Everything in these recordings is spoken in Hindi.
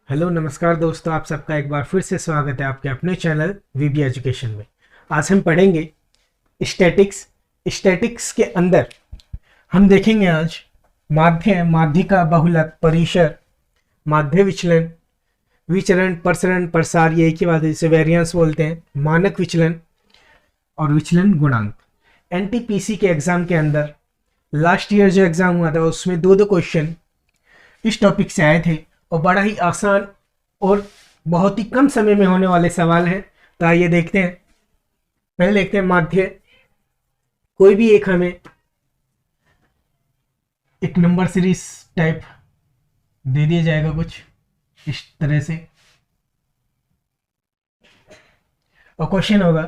हेलो नमस्कार दोस्तों, आप सबका एक बार फिर से स्वागत है आपके अपने चैनल वीबी एजुकेशन में। आज हम पढ़ेंगे स्टैटिक्स। स्टैटिक्स के अंदर हम देखेंगे आज माध्य, माध्यिका, बहुलक, परिसर, माध्य विचलन, विचरण, प्रसरण, प्रसार, ये एक ही बात है जिसे वेरिएंस बोलते हैं, मानक विचलन और विचलन गुणांक। एनटीपीसी के एग्जाम के अंदर लास्ट ईयर जो एग्जाम हुआ था उसमें दो क्वेश्चन इस टॉपिक से आए थे और बड़ा ही आसान और बहुत ही कम समय में होने वाले सवाल हैं। तो आइए देखते हैं। पहले देखते हैं माध्य। कोई भी एक हमें एक नंबर सीरीज टाइप दे दिया जाएगा कुछ इस तरह से, और क्वेश्चन होगा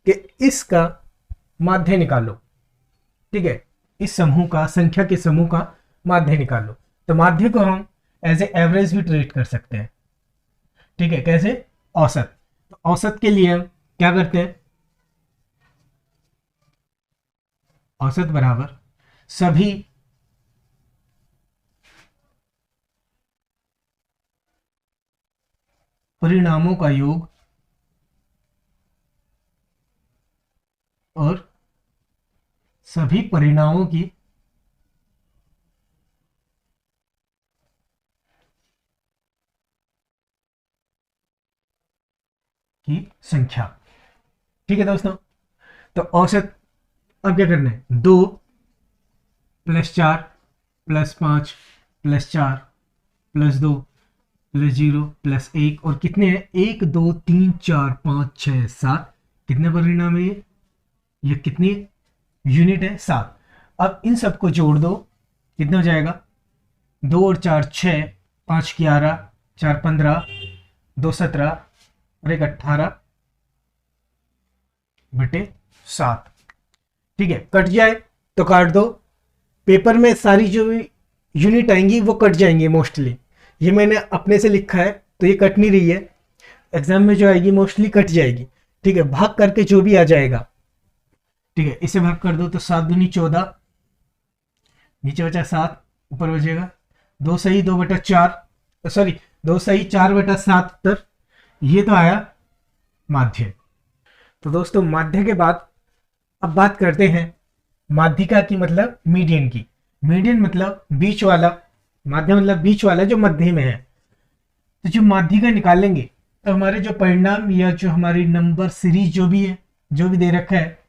कि इसका माध्य निकालो। ठीक है, इस समूह का, संख्या के समूह का माध्य निकालो। तो माध्य को हम एज ए एवरेज भी ट्रीट कर सकते हैं। ठीक है, कैसे? औसत। तो औसत के लिए हम क्या करते हैं? औसत बराबर सभी परिणामों का योग और सभी परिणामों की संख्या। ठीक है दोस्तों, तो औसत अब क्या करना है? 2 + 4 + 5 + 4 + 2 + 0 + 1 और कितने हैं? 1 2 3 4 5 6 7। कितने परिणाम है ये कितनी यूनिट है? 7। अब इन सबको जोड़ दो, कितना हो जाएगा? 2 और 4 6, 5 11, 4 15, 2 17 और 1 18/7। ठीक है, कट जाए तो काट दो। पेपर में सारी जो भी यूनिट आएंगी वो कट जाएंगी मोस्टली। ये मैंने अपने से लिखा है तो ये कट नहीं रही है, एग्जाम में जो आएगी मोस्टली कट जाएगी। ठीक है, भाग करके जो भी आ जाएगा। ठीक है, इसे भाग कर दो तो 7 दूनी 14, नीचे बचा 7, ऊपर बचेगा 2 सही 2/4, सॉरी 2 सही 4/7। ये तो आया माध्य। तो दोस्तों माध्य के बाद अब बात करते हैं माध्यिका की, मतलब मीडियन की। मीडियन मतलब बीच वाला, माध्य मतलब बीच वाला जो मध्य में है। तो जो माध्यिका निकालेंगे तो हमारे जो परिणाम या जो हमारी नंबर सीरीज जो भी है, जो भी दे रखा है,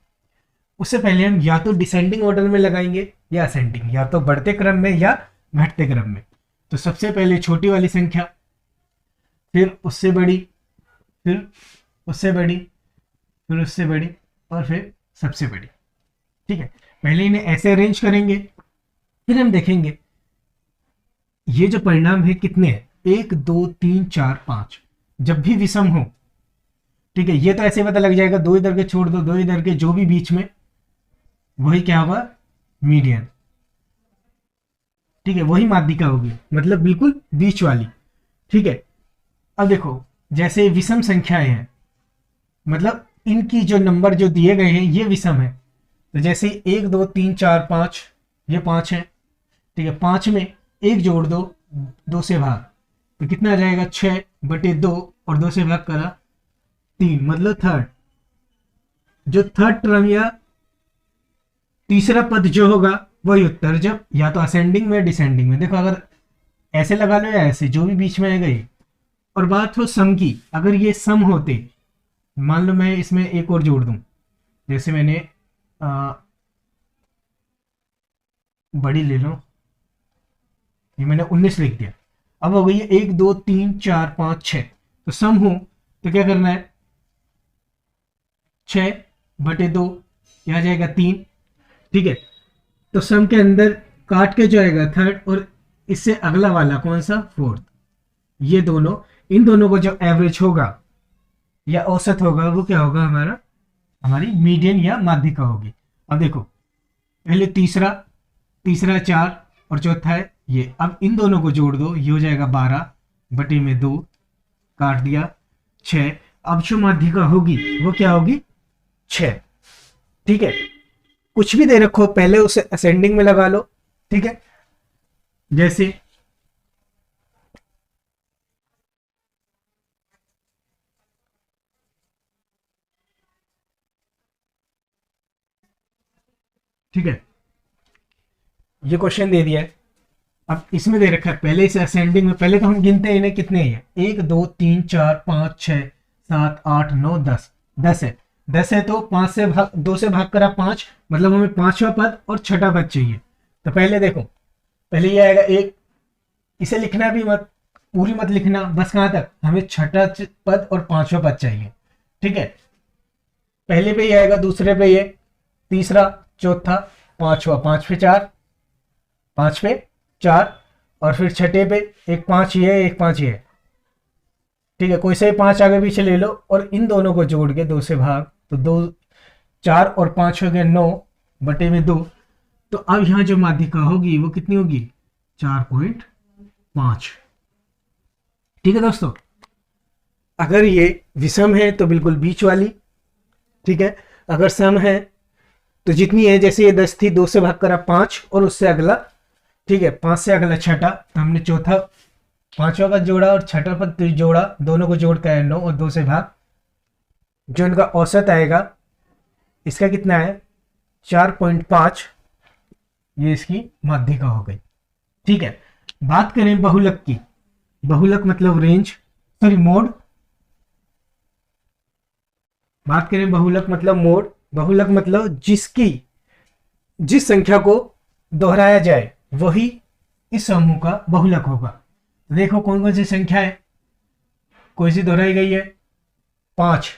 उससे पहले हम या तो डिसेंडिंग ऑर्डर में लगाएंगे या असेंडिंग, या तो बढ़ते क्रम में या घटते क्रम में। तो सबसे पहले छोटी वाली संख्या, फिर उससे बड़ी, फिर उससे बड़ी, फिर उससे बड़ी और फिर सबसे बड़ी। ठीक है, पहले इन्हें ऐसे अरेंज करेंगे, फिर हम देखेंगे ये जो परिणाम है कितने हैं? 1 2 3 4 5। जब भी विषम हो, ठीक है, ये तो ऐसे पता लग जाएगा, 2 इधर के छोड़ दो, 2 इधर के, जो भी बीच में, वही क्या होगा? मीडियन। ठीक है, वही माध्यिका होगी, मतलब बिल्कुल बीच वाली। ठीक है, अब देखो जैसे विषम संख्याएं हैं, मतलब इनकी जो नंबर जो दिए गए हैं ये विषम है। तो जैसे 1 2 3 4 5, ये 5 है। ठीक है, 5 में 1 जोड़ दो, 2 से भाग, तो कितना आ जाएगा? 6/2 और 2 से भाग करा 3, मतलब थर्ड। जो थर्ड टर्म या तीसरा पद जो होगा वही उत्तर, जब या तो असेंडिंग में डिसेंडिंग में। देखो अगर ऐसे लगा लो या ऐसे, जो भी बीच में आएगा ये। और बात हो सम की, अगर ये सम होते, मान लो मैं इसमें एक और जोड़ दूं, जैसे मैंने बड़ी ले लो, ये मैंने 19 लिख दिया। अब हो गई 1 2 3 4 5 6। तो सम हो तो क्या करना है? 6/2, यह आ जाएगा 3। ठीक है, तो सम के अंदर काट के जो आएगा थर्ड, और इससे अगला वाला कौन सा? फोर्थ। ये दोनों, इन दोनों को जो एवरेज होगा या औसत होगा वो क्या होगा? हमारा, हमारी मीडियन या माध्यिका होगी। अब देखो पहले तीसरा, तीसरा 4 और चौथा है ये। अब इन दोनों को जोड़ दो, ये हो जाएगा 12/2, काट दिया 6। अब जो माध्यिका होगी वो क्या होगी? 6। ठीक है, कुछ भी दे रखो पहले उसे असेंडिंग में लगा लो। ठीक है, जैसे ठीक है, ये क्वेश्चन दे दिया है। अब इसमें दे रखा है पहले इसे असेंडिंग में, पहले तो हम गिनते हैं इन्हें कितने हैं, 1 2 3 4 5 6 7 8 9 10, 10 है। 10 है तो 5 से भाग, 2 से भाग करा 5, मतलब हमें पांचवा पद और छठा पद चाहिए। तो पहले देखो, पहले ये आएगा 1, इसे लिखना भी मत, पूरी मत लिखना, बस कहां तक, हमें छठा पद और पांचवा पद चाहिए। ठीक है, पहले पे ये आएगा, दूसरे पे ये, तीसरा, चौथा, पांचवा, 5 पे 4, 5 पे 4, और फिर छठे पे एक 5 ये है, एक 5 ये है। ठीक है, कोई से 5 आगे पीछे ले लो और इन दोनों को जोड़ के 2 से भाग, तो 2 4 और 5 हो गया 9 बटे में 2। तो अब यहां जो माध्यिका होगी वो कितनी होगी, 4.5। ठीक है दोस्तों, अगर ये विषम है तो बिल्कुल बीच वाली। ठीक है, अगर सम है तो जितनी है, जैसे ये 10 थी, 2 से भाग करा 5 और उससे अगला, ठीक है, 5 से अगला छठा, तो हमने चौथा, पांचवा पद जोड़ा और छठा पद जोड़ा, दोनों को जोड़ कर 9 और 2 से भाग, जो इनका औसत आएगा इसका कितना है, 4.5। ये इसकी माध्यिका हो गई। ठीक है, बात करें बहुलक की, बहुलक मतलब रेंज, सॉरी मोड। बात करें बहुलक मतलब मोड, बहुलक मतलब जिस संख्या को दोहराया जाए वही इस समूह का बहुलक होगा। देखो कौन कौन सी संख्या है, कोई सी दोहराई गई है, 5।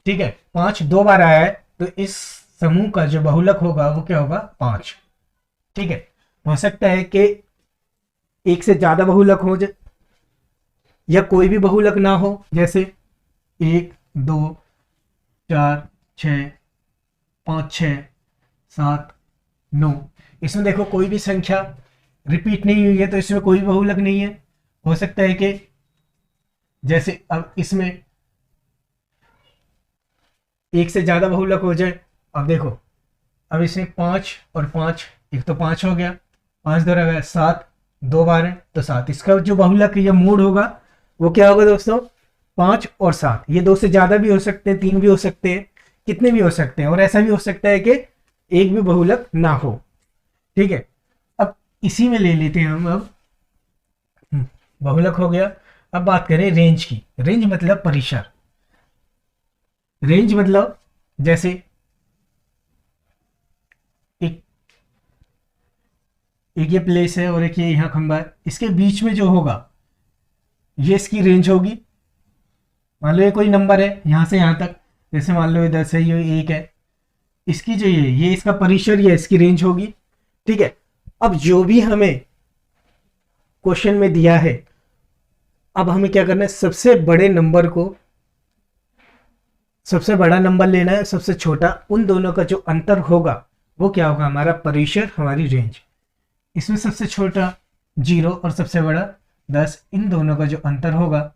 ठीक है, 5 2 बार आया है, तो इस समूह का जो बहुलक होगा वो क्या होगा, 5। ठीक है, हो सकता है कि एक से ज्यादा बहुलक हो जाए या कोई भी बहुलक ना हो, जैसे 1 2 4 6 5 6 7 9। इसमें देखो कोई भी संख्या रिपीट नहीं हुई है, तो इसमें कोई बहुलक नहीं है। हो सकता है कि जैसे अब इसमें एक से ज्यादा बहुलक हो जाए। अब देखो, अब इसमें 5 और 5, एक तो 5 हो गया, 5 दो रह गया 7, 2 बार है तो 7। इसका जो बहुलक या मूड होगा वो क्या होगा दोस्तों, 5 और 7। ये 2 से ज्यादा भी हो सकते हैं, 3 भी हो सकते हैं, कितने भी हो सकते हैं, और ऐसा भी हो सकता है कि एक भी बहुलक ना हो। ठीक है, अब इसी में ले लेते हैं हम। अब बहुलक हो गया, अब बात करें रेंज की। रेंज मतलब परिसर। रेंज मतलब जैसे एक ये प्लेस है और एक ये यहाँ खंबा है, इसके बीच में जो होगा ये इसकी रेंज होगी। मान लो ये कोई नंबर है यहाँ से यहाँ तक, जैसे मान लो ये 10 है, ये 1 है, इसकी जो ये इसका परिसर, ये इसकी रेंज होगी। ठीक है, अब जो भी हमें क्वेश्चन में दिया है, अब हमें क्या करना है, सबसे बड़े नंबर को, सबसे बड़ा नंबर लेना है, सबसे छोटा, उन दोनों का जो अंतर होगा वो क्या होगा, हमारा परिसर, हमारी रेंज। इसमें सबसे छोटा 0 और सबसे बड़ा 10, इन दोनों का जो अंतर होगा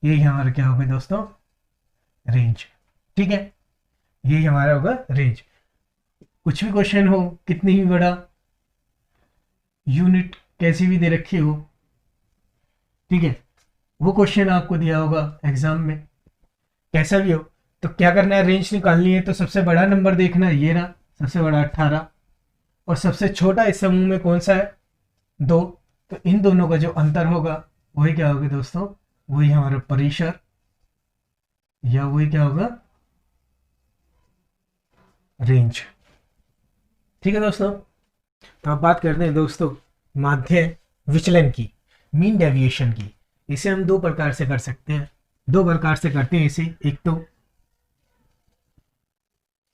ये हमारा क्या होगा दोस्तों, रेंज। ठीक है, ये हमारा होगा रेंज। कुछ भी क्वेश्चन हो, कितनी ही बड़ा, यूनिट कैसी भी दे रखी हो, ठीक है, वो क्वेश्चन आपको दिया होगा एग्जाम में, कैसा भी हो, तो क्या करना है, रेंज निकालनी है। तो सबसे बड़ा नंबर देखना है, ये रहा सबसे बड़ा 18, और सबसे छोटा इस समूह में कौन सा है, 2। तो इन दोनों का जो अंतर होगा वही क्या होगा दोस्तों, वही हमारा परिसर, या वही क्या होगा, रेंज। ठीक है दोस्तों, तो अब बात करते हैं दोस्तों माध्य विचलन की, मीन डेविएशन की। इसे हम 2 प्रकार से कर सकते हैं, 2 प्रकार से करते हैं इसे। एक तो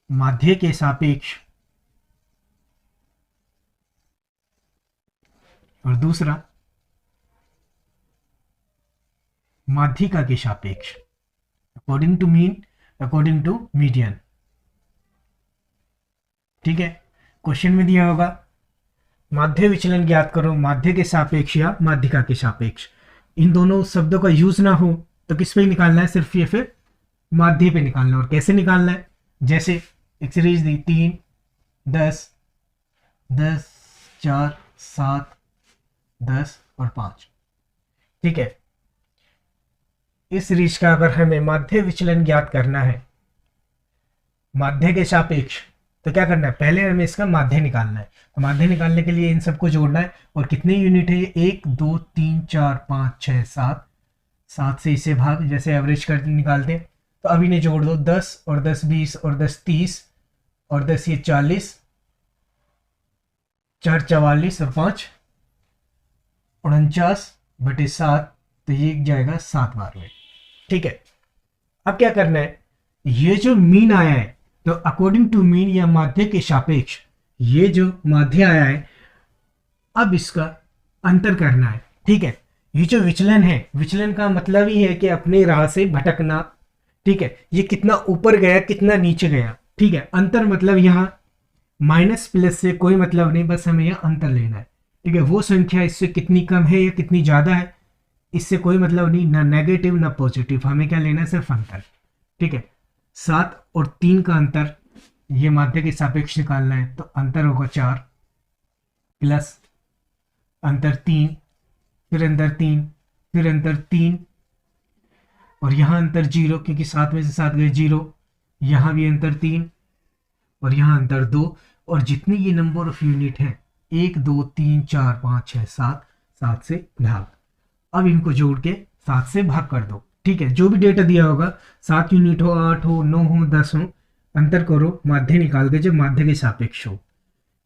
माध्य के सापेक्ष, और दूसरा माध्यिका के सापेक्ष, according to mean, according to median. ठीक है, क्वेश्चन में दिया होगा माध्य विचलन ज्ञात करो, माध्य के सापेक्ष या माध्यिका के सापेक्ष। इन दोनों शब्दों का यूज ना हो तो किस पे निकालना है, सिर्फ ये फिर माध्य पे निकालना है। और कैसे निकालना है, जैसे एक सीरीज दी 3 10 10 4 7 10 और 5। ठीक है, इस सीरीज का अगर हमें माध्य विचलन ज्ञात करना है माध्य के सापेक्ष, तो क्या करना है, पहले हमें इसका माध्य निकालना है। तो माध्य निकालने के लिए इन सबको जोड़ना है। और कितने यूनिट है ये, 1 2 3 4 5 6 7, 7 से इसे भाग, जैसे एवरेज कर निकालते हैं। तो अब इन्हें जोड़ दो, 10 और 10 20 और 10 30 और 10 ये 40, 4 44 और 5 49/7, तो ये जाएगा 7 बार में। ठीक है, अब क्या करना है, ये जो मीन आया है, तो अकॉर्डिंग टू मीन या माध्य के सापेक्ष ये जो माध्य आया है, अब इसका अंतर करना है। ठीक है, ये जो विचलन है, विचलन का मतलब ही है कि अपनी राह से भटकना। ठीक है, ये कितना ऊपर गया कितना नीचे गया। ठीक है, अंतर मतलब यहाँ माइनस प्लस से कोई मतलब नहीं, बस हमें यहाँ अंतर लेना है। ठीक है, वो संख्या इससे कितनी कम है या कितनी ज्यादा है, इससे कोई मतलब नहीं, ना नेगेटिव ना पॉजिटिव, हमें क्या लेना है, सिर्फ अंतर। ठीक है, 7 और 3 का अंतर ये माध्य के सापेक्ष निकालना है, तो अंतर होगा 4 प्लस अंतर 3, फिर अंतर 3, फिर अंतर 3 और यहाँ अंतर 0, क्योंकि 7 में से 7 गए 0, यहाँ भी अंतर 3 और यहाँ अंतर 2। और जितने ये नंबर ऑफ यूनिट है 1 2 3 4 5 6 7, 7 से भाग। अब इनको जोड़ के 7 से भाग कर दो। ठीक है, जो भी डेटा दिया होगा, 7 यूनिट हो, 8 हो, 9 हो, 10 हो, अंतर करो, माध्य निकाल के जब माध्य के सापेक्ष हो।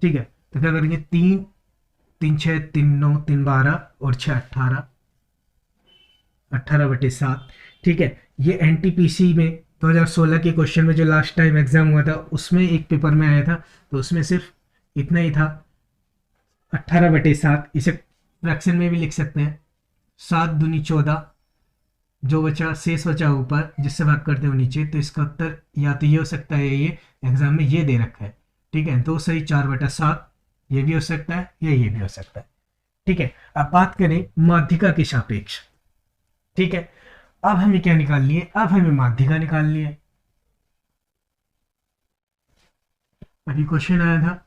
ठीक है, तो क्या करेंगे, 3 3 6 3 9 3 12 और 6 18, 18/7। ठीक है, ये NTPC में 2016 के क्वेश्चन में जो लास्ट टाइम एग्जाम हुआ था, उसमें एक पेपर में आया था, तो उसमें सिर्फ इतना ही था, 18/7। इसे फ्रैक्शन में भी लिख सकते हैं, 7 दूनी 14, जो बचा शेष बचा ऊपर, जिससे भाग करते हो नीचे। तो इसका उत्तर या तो ये हो सकता है, ये एग्जाम में ये दे रखा है। ठीक है, 2 सही 4/7, ये भी हो सकता है या ये भी हो सकता है। ठीक है, अब बात करें माध्यिका के सापेक्ष। ठीक है, अब हमें क्या निकालनी है, अब हमें माध्यिका निकालनी है। अभी क्वेश्चन आया था,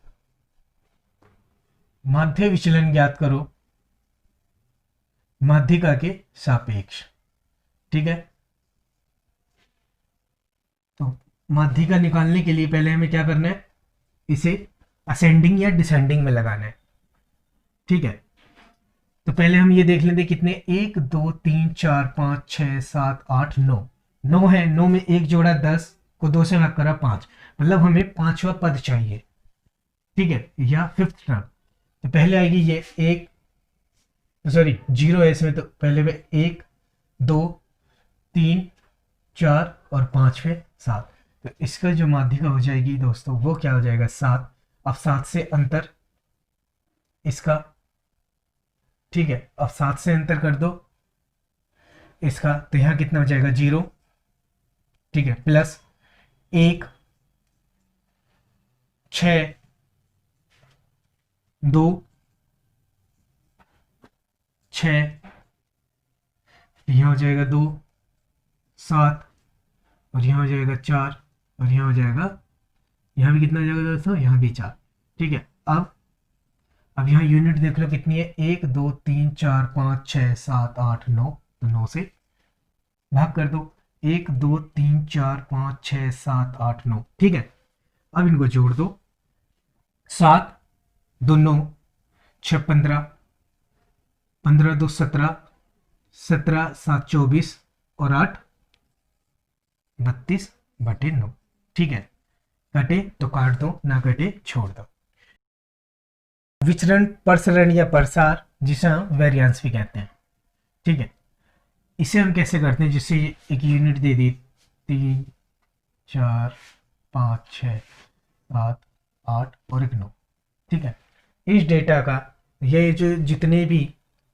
माध्य विचलन ज्ञात करो माध्यिका के सापेक्ष। ठीक है, तो माध्यिका निकालने के लिए पहले हमें क्या करना है, इसे असेंडिंग या डिसेंडिंग में लगाना है। ठीक है, तो पहले हम ये देख लेते कितने, 1 2 3 4 5 6 7 8 9, 9 है, 9 में एक जोड़ा 10 को 2 से भाग करा 5, मतलब हमें पांचवा पद चाहिए। ठीक है, या फिफ्थ टर्म। तो पहले आएगी ये 1, सॉरी 0 है इसमें, तो पहले में 1 2 3 4 और 5 में 7। तो इसका जो माध्यिका हो जाएगी दोस्तों, वो क्या हो जाएगा, 7। अब 7 से अंतर इसका। ठीक है, अब 7 से अंतर कर दो इसका, तो यहां कितना हो जाएगा, 0। ठीक है, प्लस 1 6 2 6, यहां हो जाएगा 2 7 और यहां हो जाएगा 4 और यहां हो जाएगा, यहां भी कितना हो जाएगा दोस्तों, यहां भी 4। ठीक है, अब यहाँ यूनिट देख लो कितनी है, 1 2 3 4 5 6 7 8 9, तो 9 से भाग कर दो, 1 2 3 4 5 6 7 8 9। ठीक है, अब इनको जोड़ दो, 7 2 9, 6 15, 15 2 17, 17 7 24 और 8 32/9। ठीक है, कटे तो काट दो, ना कटे छोड़ दो। विचरण, प्रसरण या प्रसार, जिसे हम वेरिएंस भी कहते हैं। ठीक है, इसे हम कैसे करते हैं, जिससे एक यूनिट दे दी 3 4 5 6 7 8 और 1 9। ठीक है, इस डेटा का, ये जो जितने भी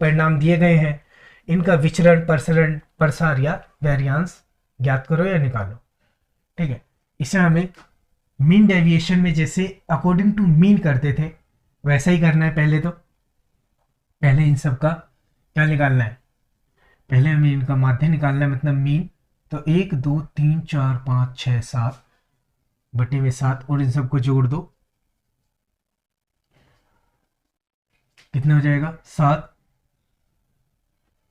परिणाम दिए गए हैं, इनका विचरण, प्रसरण, प्रसार या वेरिएंस ज्ञात करो या निकालो। ठीक है, इसे हमें मीन डेविएशन में जैसे अकॉर्डिंग टू मीन करते थे, वैसा ही करना है। पहले इन सब का क्या निकालना है, पहले हमें इनका माध्य निकालना है, मतलब मीन। तो 1 2 3 4 5 6 7 बटे में 7 और इन सबको जोड़ दो, कितना हो जाएगा, 7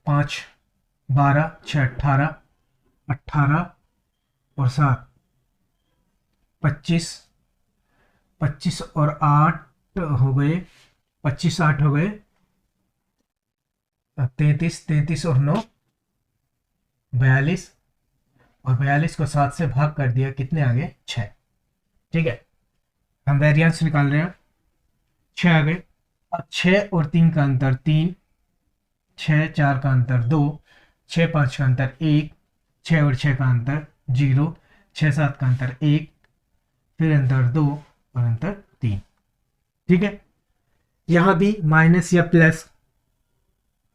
5 12 6 18, 18 और 7 25 25 और 8 हो गए, 25 8 हो गए 33, 33 और 9 42, और 42 को 7 से भाग कर दिया, कितने आ गए 6। ठीक है, हम वेरिएंस निकाल रहे हैं, 6 आ गए। अब 6 और 3 का अंतर 3, 6 4 का अंतर 2, 6 5 का अंतर 1, 6 और 6 का अंतर 0, 6 7 का अंतर 1, फिर अंतर 2 और अंतर 3। ठीक है, यहां भी माइनस या प्लस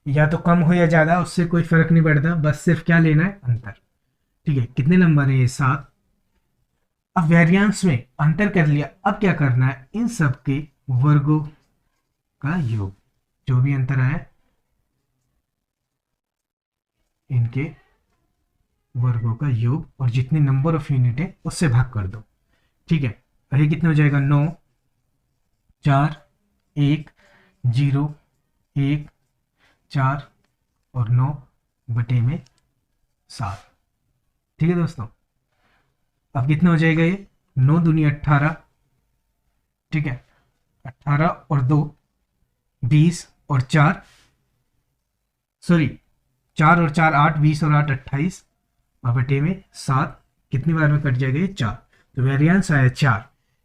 या तो कम हो या ज़्यादा, उससे कोई फर्क नहीं पड़ता, बस सिर्फ क्या लेना है, अंतर। ठीक है, कितने नंबर है ये, 7। अब वेरिएंस में अंतर कर लिया, अब क्या करना है, इन सब के वर्गों का योग, जो भी अंतर आया इनके वर्गों का योग, और जितने नंबर ऑफ यूनिट है उससे भाग कर दो। ठीक है, ये कितना हो जाएगा, 9 4 1 0 1 4 और 9 बटे में 7। ठीक है दोस्तों, अब कितना हो जाएगा ये, 9 दूनी 18। ठीक है, 18 और 2 20 और 4, सॉरी 4 और 4 8, 20 और 8 28, और बटे में 7, कितनी बार में कट जाएगा ये, 4। तो वेरिएंस आया 4।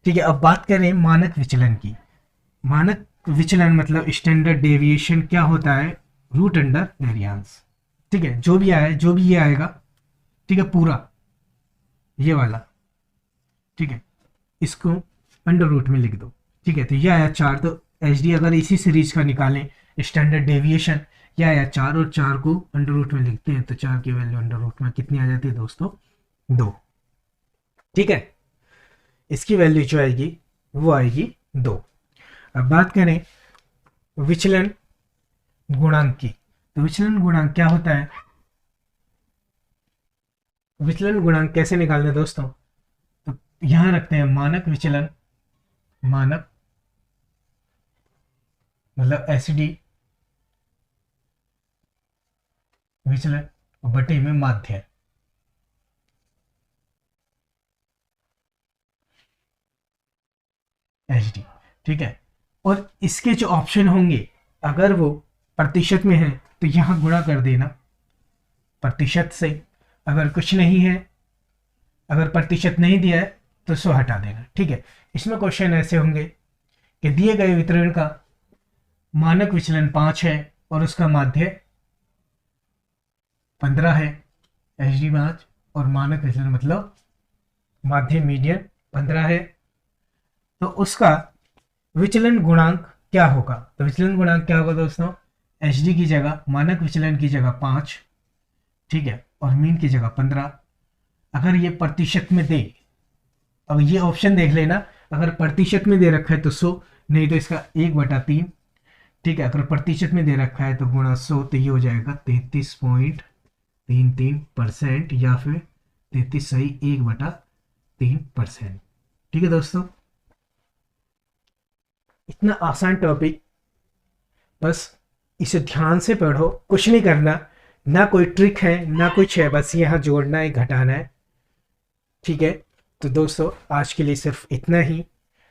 ठीक है, अब बात करें मानक विचलन की। मानक विचलन मतलब स्टैंडर्ड डेविएशन क्या होता है, रूट अंडर वेरिएंस। ठीक है, जो भी आया, जो भी ये आएगा, ठीक है, पूरा ये वाला, ठीक है, इसको अंडर रूट में लिख दो। ठीक है, तो ये आया 4, तो एच डी अगर इसी सीरीज का निकालें स्टैंडर्ड डेविएशन, यह आया 4, और 4 को अंडर रूट में लिखते हैं तो 4 की वैल्यू अंडर रूट में कितनी आ जाती है दोस्तों, 2। ठीक है, इसकी वैल्यू जो आएगी वो आएगी 2। अब बात करें विचलन गुणांक की, तो विचलन गुणांक क्या होता है, विचलन गुणांक कैसे निकालते हैं दोस्तों, तो यहां रखते हैं मानक विचलन, मानक मतलब एसडी विचलन बटे में माध्य। एचडी, ठीक है, और इसके जो ऑप्शन होंगे अगर वो प्रतिशत में है तो यहां गुणा कर देना प्रतिशत से, अगर कुछ नहीं है, अगर प्रतिशत नहीं दिया है तो 100 हटा देना। ठीक है, इसमें क्वेश्चन ऐसे होंगे कि दिए गए वितरण का मानक विचलन 5 है और उसका माध्य 15 है, एच डी 5, और मानक विचलन मतलब माध्य मीडियन 15 है, तो उसका विचलन गुणांक क्या होगा। तो विचलन गुणांक क्या होगा दोस्तों, एच डी की जगह, मानक विचलन की जगह 5, ठीक है, और मीन की जगह 15। अगर ये प्रतिशत में दे, अब ये ऑप्शन देख लेना, अगर प्रतिशत में दे रखा है तो 100, नहीं तो इसका 1/3। ठीक है, अगर प्रतिशत में दे रखा है तो गुणा 100, तो ये हो जाएगा 33.33%, या फिर 33 सही 1/3%। ठीक है दोस्तों, इतना आसान टॉपिक, बस इसे ध्यान से पढ़ो, कुछ नहीं करना, ना कोई ट्रिक है ना कुछ है, बस यहाँ जोड़ना है घटाना है। ठीक है, तो दोस्तों आज के लिए सिर्फ इतना ही,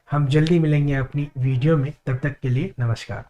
हम जल्दी मिलेंगे अपनी वीडियो में, तब तक के लिए नमस्कार।